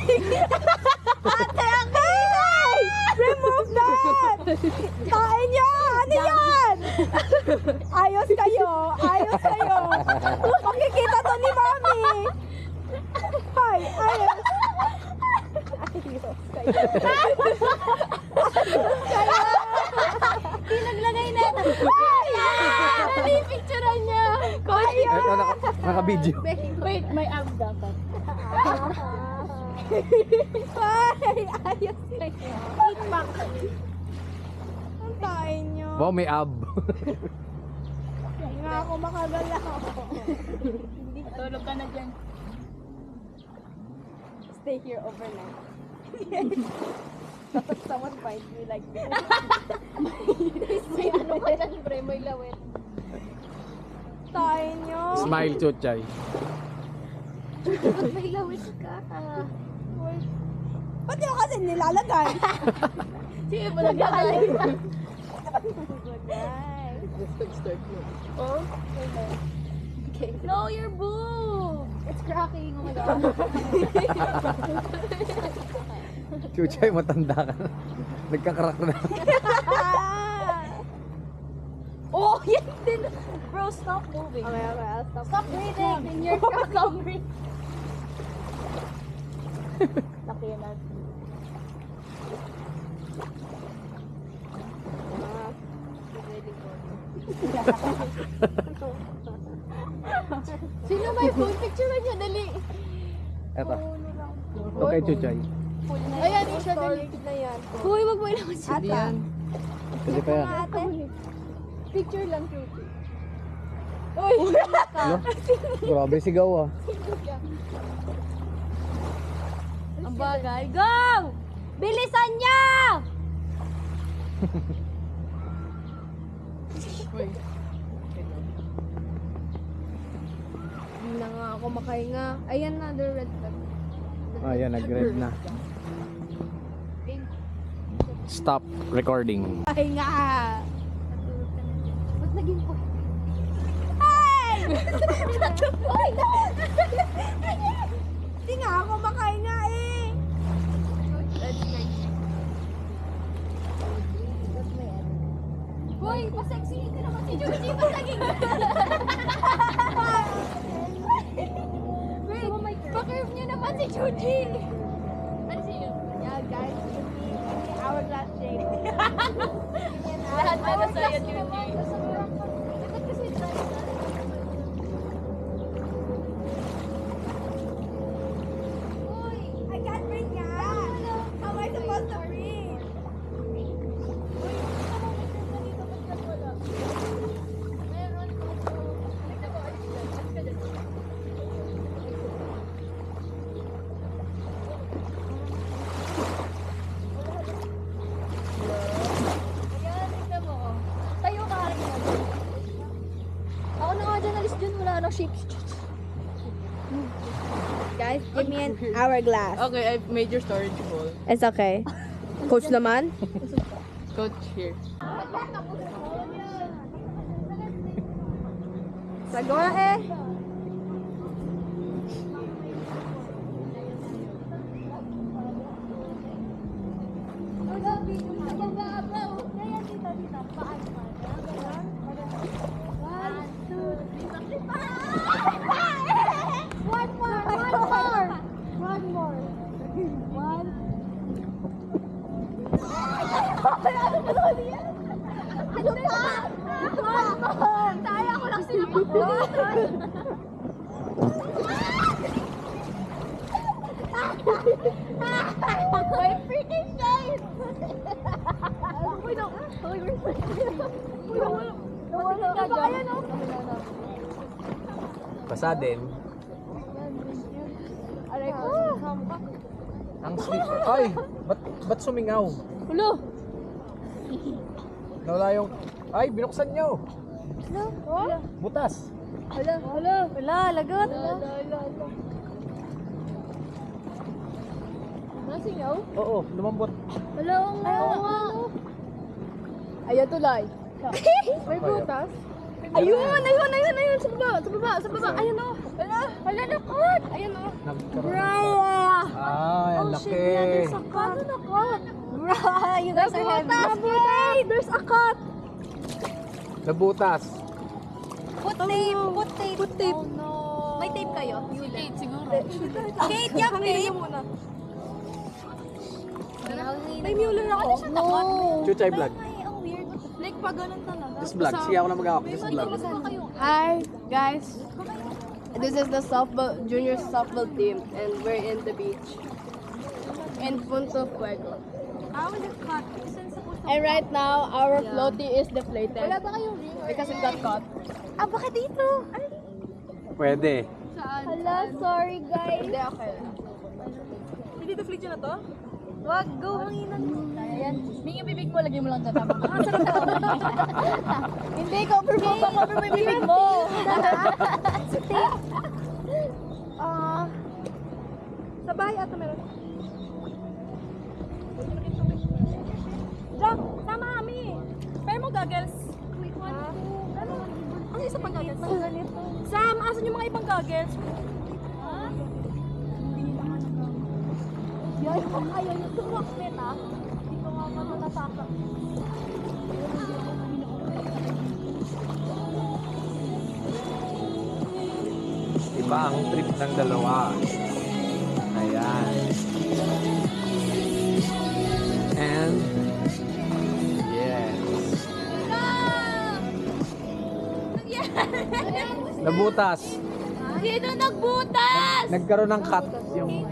Ate, ang ingay! Remove that! Kain niya! Ano yan? Ayos kayo! Ayos kayo! Makikita to ni Mami! Hi! Ayos! Ayos kayo! Pinaglagay na ito. Ay! Picturean niya. Ito, naka-video. Wait, may ab dapat. Hi! Ayos kayo! Eat back. Ang kain niyo! Wow, may ab. Hindi nga ako makagalaw. Tulog ka na dyan. Stay here overnight. If someone finds me like this. May ano ka dyan, pre, may lawet. Kain niyo! Smile, Chuchay. Ba't may lawet ka? Ba't yung kasi nilalagay? Sige, malagay. Oh? Okay. No, your boob! It's cracking. Oh my God. Chuchay, matanda ka na. Nagkakarak na. Oh, yan din. Bro, stop moving. Okay, I'll stop. Stop breathing. And you're stop breathing. Laki yan natin. Sino may phone? Picture niya, dali. Eto. Okay, Chuchay. Ayan, yung siya dali. Na yan. Uy, wag mo ilawan siya. Ata. Kasi pa yan. Ate. Picture lang, Uy, Ano? Grabe sigaw ah. ang bagay. Go! Bilisan niya! Hindi na nga ako makahinga. Ayan na, the red flag. Ayan, nag-red na. Stop recording. Pahinga! Ba't naging ko? Ay! Hindi nga ako makahinga eh. Hoy, pa-sexy hindi naman si Juji. Ba't naging Wait, pa-curve niya naman si Juji. Ano siya? Yeah, guys, give me hourglass shape. Lahat na na sa'yo, Juji. Ba't kasi tayo na? I can't breathe nga. How am I supposed to breathe? Ayan, tignan mo. Tayo ka rin. Ako na nga dyan, alis dyan. Wala nang shape. Guys, give me an hourglass. Okay, I've made your storage full. It's okay. Coach naman? Coach here. Sagwa eh. Taya ko lang sila pagpulitan. My freaking face! Uy, no. Uy, we're Uy, nawala ka dyan. Basa din. Aray ko. Ang sweet. Ay! Ba't sumingaw? Hulo. Nawala yung... Ay, binuksan nyo! Hala. Butas! Hala. Hala. Hala, lagot. Hala. Nasingaw? Oo, lumambot. Hala, oo nga. Ayan tulay. May butas. Ayun. Sa baba. Ayun o. Hala, nakot. Ayun o. Nagkaroon. Ah, laki. Paano na cut? Bro, you guys are heavy. Hey, there's a cut. Nabutas. Put tape, put tape. Put tape. Oh no. May tape kayo? Kate, siguro. Kate, yup, Hangin tape. muna. May Mueller ako. No. Chuchay vlog. Ay, ang weird. Like, pa ganun talaga. Just vlog. Sige ako na mag-awak. Just vlog. Hi, guys. This is the junior softball team, and we're in the beach in Punto Fuego. How will it cut? Saan sa puso? And right now, our floaty is deflated Wala ba kayong ring? because it got caught. Ah, baka dito. Ay, Pwede. hala, sorry guys. Hindi, okay. Hindi deflate yun na to? Wag, go hanginan mo. Ayan, Ming, yung bibig mo, lagyan mo lang dyan. Tama. Hindi, cover mo. Cover mo yung bibig mo. Ah, Sa bahay ata meron. Jack, sama kami. Pero mo goggles. Ano? Ano isa pang goggles? Sam, asan yung mga ibang goggles? Yan, kung ayaw yung tumakbet ah. Hindi ko nga matataka. Iba ang trip ng dalawa. Ayan. And yes. Nabutas. Sino nagbutas? Nagkaroon ng cut yung